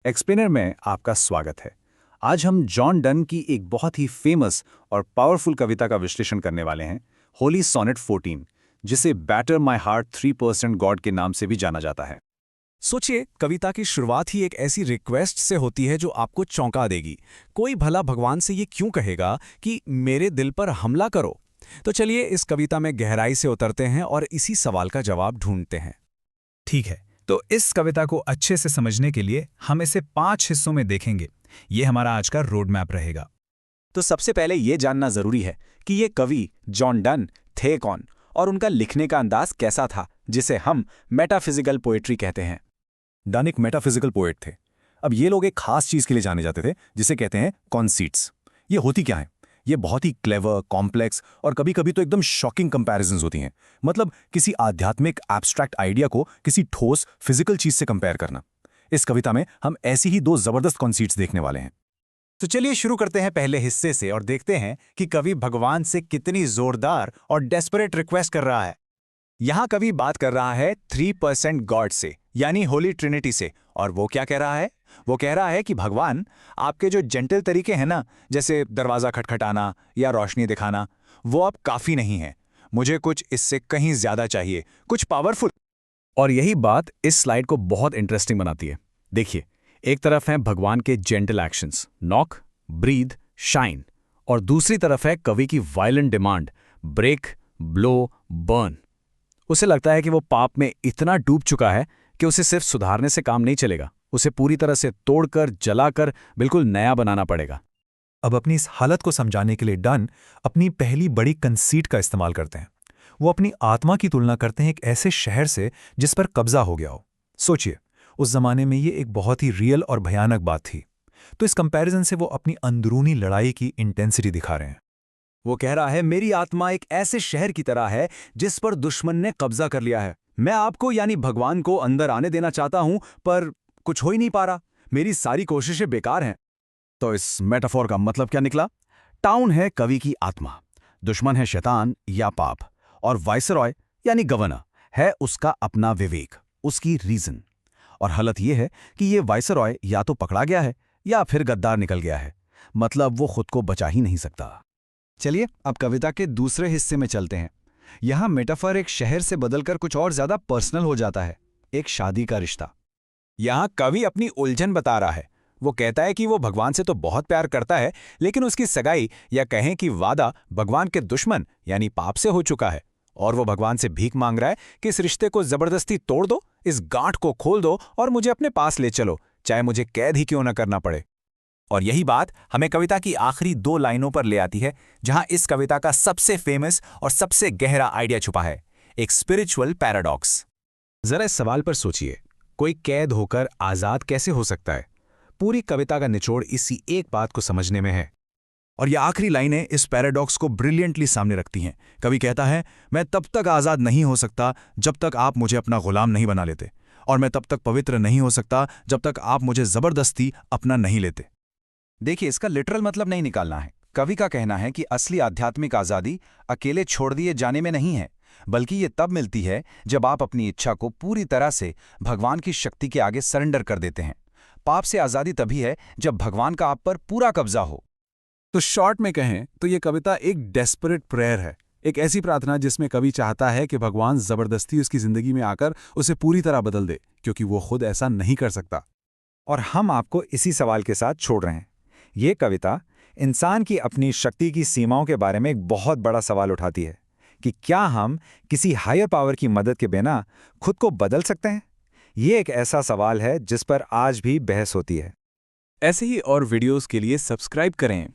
Explainer में आपका स्वागत है। आज हम जॉन डन की एक बहुत ही फेमस और पावरफुल कविता का विश्लेषण करने वाले हैं, होली सोनेट 14, जिसे बैटर माय हार्ट 3% गॉड के नाम से भी जाना जाता है। सोचिए, कविता की शुरुआत ही एक ऐसी रिक्वेस्ट से होती है जो आपको चौंका देगी। कोई भला भगवान से ये क्यों कहेगा कि मेरे दिल पर हमला करो? तो चलिए इस कविता में गहराई से उतरते हैं और इसी सवाल का जवाब ढूंढते हैं। ठीक है, तो इस कविता को अच्छे से समझने के लिए हम इसे 5 हिस्सों में देखेंगे। ये हमारा आज का रोड मैप रहेगा। तो सबसे पहले ये जानना जरूरी है कि ये कवि जॉन डन थे कौन और उनका लिखने का अंदाज कैसा था, जिसे हम मेटाफिजिकल पोएट्री कहते हैं। डन एक मेटाफिजिकल पोएट थे। अब ये लोग एक खास चीज के लिए जाने जाते थे जिसे कहते हैं कॉन्सीट्स। ये होती क्या है? ये बहुत ही क्लेवर, कॉम्प्लेक्स और कभी-कभी तो एकदम शॉकिंग कंपैरिजंस होती हैं। मतलब किसी आध्यात्मिक एब्स्ट्रैक्ट आइडिया को किसी ठोस फिजिकल चीज से कंपेयर करना। इस कविता में हम ऐसी ही 2 जबरदस्त कॉन्सीट्स देखने वाले हैं। तो चलिए शुरू करते हैं पहले हिस्से से और देखते हैं कि कवि भगवान से कितनी जोरदार और डेस्परेट रिक्वेस्ट कर रहा है। यहां कवि बात कर रहा है 3% गॉड से, यानी होली ट्रिनिटी से। और वो क्या कह रहा है? वो कह रहा है कि भगवान, आपके जो जेंटल तरीके हैं ना, जैसे दरवाजा खटखटाना या रोशनी दिखाना, वो अब काफी नहीं है। मुझे कुछ इससे कहीं ज्यादा चाहिए, कुछ पावरफुल। और यही बात इस स्लाइड को बहुत इंटरेस्टिंग बनाती है। देखिए, एक तरफ है भगवान के gentle actions, knock, breathe, shine, और दूसरी तरफ है कवि की violent demand, break, blow, burn. उसे लगता है कि वो पाप में इतना डूब चुका है कि उसे सिर्फ सुधारने से काम नहीं चलेगा, उसे पूरी तरह से तोड़कर, जलाकर बिल्कुल नया बनाना पड़ेगा। अब अपनी इस हालत को समझाने के लिए डन अपनी पहली बड़ी कंसीट का इस्तेमाल करते हैं। वो अपनी आत्मा की तुलना करते हैं एक ऐसे शहर से जिस पर कब्जा हो गया हो। सोचिए, उस जमाने में ये एक बहुत ही रियल और भयानक बात थी। तो इस कंपैरिजन से वो अपनी अंदरूनी लड़ाई की इंटेंसिटी दिखा रहे हैं। वो कह रहा है, मेरी आत्मा एक ऐसे शहर की तरह है जिस पर दुश्मन ने कब्जा कर लिया है। मैं आपको यानी भगवान को अंदर आने देना चाहता हूं, पर कुछ हो ही नहीं पा रहा। मेरी सारी कोशिशें बेकार हैं। तो इस मेटाफोर का मतलब क्या निकला? टाउन है कवि की आत्मा, दुश्मन है शैतान या पाप, और वाइसरॉय यानी गवर्नर है उसका अपना विवेक, उसकी रीजन। और हालत यह है कि ये वाइसरॉय या तो पकड़ा गया है या फिर गद्दार निकल गया है। मतलब वो खुद को बचा ही नहीं सकता। चलिए अब कविता के दूसरे हिस्से में चलते हैं। यहां मेटाफर एक शहर से बदलकर कुछ और ज्यादा पर्सनल हो जाता है, एक शादी का रिश्ता। यहां कवि अपनी उलझन बता रहा है। वो कहता है कि वो भगवान से तो बहुत प्यार करता है, लेकिन उसकी सगाई या कहें कि वादा भगवान के दुश्मन यानी पाप से हो चुका है। और वो भगवान से भीख मांग रहा है कि इस रिश्ते को जबरदस्ती तोड़ दो, इस गांठ को खोल दो और मुझे अपने पास ले चलो, चाहे मुझे कैद ही क्यों न करना पड़े। और यही बात हमें कविता की आखिरी 2 लाइनों पर ले आती है, जहां इस कविता का सबसे फेमस और सबसे गहरा आइडिया छुपा है, एक स्पिरिचुअल पैराडॉक्स। जरा इस सवाल पर सोचिए, कोई कैद होकर आजाद कैसे हो सकता है? पूरी कविता का निचोड़ इसी एक बात को समझने में है। और ये आखिरी लाइनें इस पैराडॉक्स को ब्रिलियंटली सामने रखती हैं। कवि कहता है, मैं तब तक आजाद नहीं हो सकता जब तक आप मुझे अपना गुलाम नहीं बना लेते, और मैं तब तक पवित्र नहीं हो सकता जब तक आप मुझे जबरदस्ती अपना नहीं लेते। देखिए, इसका लिटरल मतलब नहीं निकालना है। कवि का कहना है कि असली आध्यात्मिक आज़ादी अकेले छोड़ दिए जाने में नहीं है, बल्कि ये तब मिलती है जब आप अपनी इच्छा को पूरी तरह से भगवान की शक्ति के आगे सरेंडर कर देते हैं। पाप से आज़ादी तभी है जब भगवान का आप पर पूरा कब्जा हो। तो शॉर्ट में कहें तो ये कविता एक डेस्परेट प्रेयर है, एक ऐसी प्रार्थना जिसमें कवि चाहता है कि भगवान जबरदस्ती उसकी जिंदगी में आकर उसे पूरी तरह बदल दे, क्योंकि वो खुद ऐसा नहीं कर सकता। और हम आपको इसी सवाल के साथ छोड़ रहे हैं। ये कविता इंसान की अपनी शक्ति की सीमाओं के बारे में एक बहुत बड़ा सवाल उठाती है कि क्या हम किसी हायर पावर की मदद के बिना खुद को बदल सकते हैं? ये एक ऐसा सवाल है जिस पर आज भी बहस होती है। ऐसे ही और वीडियोस के लिए सब्सक्राइब करें।